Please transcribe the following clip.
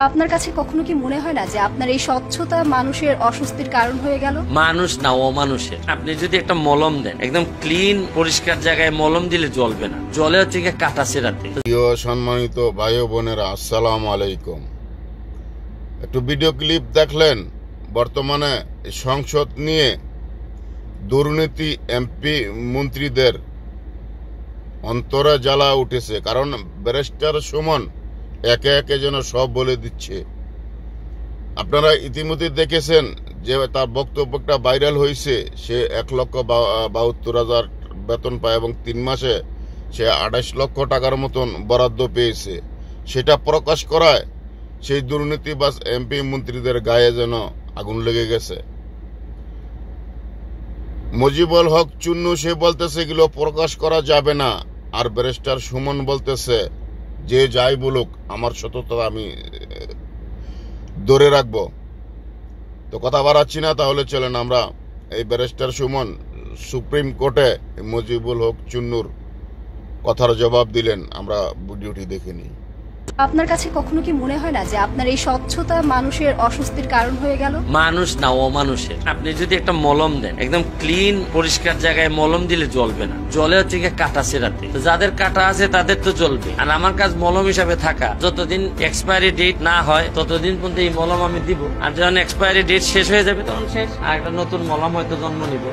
আপনার কাছে কখনো কি মনে হয় না যে আপনার এই স্বচ্ছতা মানুষের অস্বস্তির কারণ হয়ে গেল? মানুষ না অমানুষের। আপনি যদি একটা মলম দেন, একদম ক্লিন পরিষ্কার জায়গায় মলম দিলে জ্বলবে না, জলে হচ্ছে গিয়ে কাটা সেরাতে। প্রিয় সম্মানিত ভাই ও বোনেরা, আসসালামু আলাইকুম। একটু ভিডিও ক্লিপ দেখলেন। বর্তমানে সংসদ নিয়ে দুর্নীতি, এমপি মন্ত্রীদের অন্তরে জ্বালা উঠেছে, কারণ ব্যারিস্টার সুমন একে একে যেন সব বলে দিচ্ছে। আপনারা ইতিমধ্যে দেখেছেন যে তার বক্তব্যটা ভাইরাল হয়েছে। সে 1,72,000 বেতন পায় এবং 3 মাসে সে 28 লক্ষ টাকার মতন বরাদ্দ পেয়েছে। সেটা প্রকাশ করায় সেই দুর্নীতিবাজ এমপি মন্ত্রীদের গায়ে যেন আগুন লেগে গেছে। মুজিবুল হক চুন্নু সে বলতেছে এগুলো প্রকাশ করা যাবে না, আর ব্যারিস্টার সুমন বলতেছে যে যাই বলুক আমার সততা আমি ধরে রাখবো। তো কথা বাড়াচ্ছি না, তাহলে চলেন আমরা এই ব্যারিস্টার সুমন সুপ্রিম কোর্টে মুজিবুল হক চুন্নুর কথার জবাব দিলেন, আমরা ভিডিওটি দেখে নিই। আপনার কাছে কখনো কি মনে হয় না যে আপনার এই স্বচ্ছতা মানুষের অস্বস্তির কারণ হয়ে গেল? মানুষ না অমানুষের। আপনি যদি একটা মলম দেন, একদম ক্লিন পরিষ্কার জায়গায় মলম দিলে জ্বলবে না, জলে হচ্ছে গিয়ে কাটা সেরাতে। যাদের কাটা আছে তাদের তো জ্বলবে, আর আমার কাজ মলম হিসাবে থাকা। যতদিন এক্সপায়ারি ডেট না হয় ততদিন পর্যন্ত এই মলম আমি দিব, আর যখন এক্সপায়ারি ডেট শেষ হয়ে যাবে তখন শেষ, আর একটা নতুন মলম হয়তো জন্ম নিব।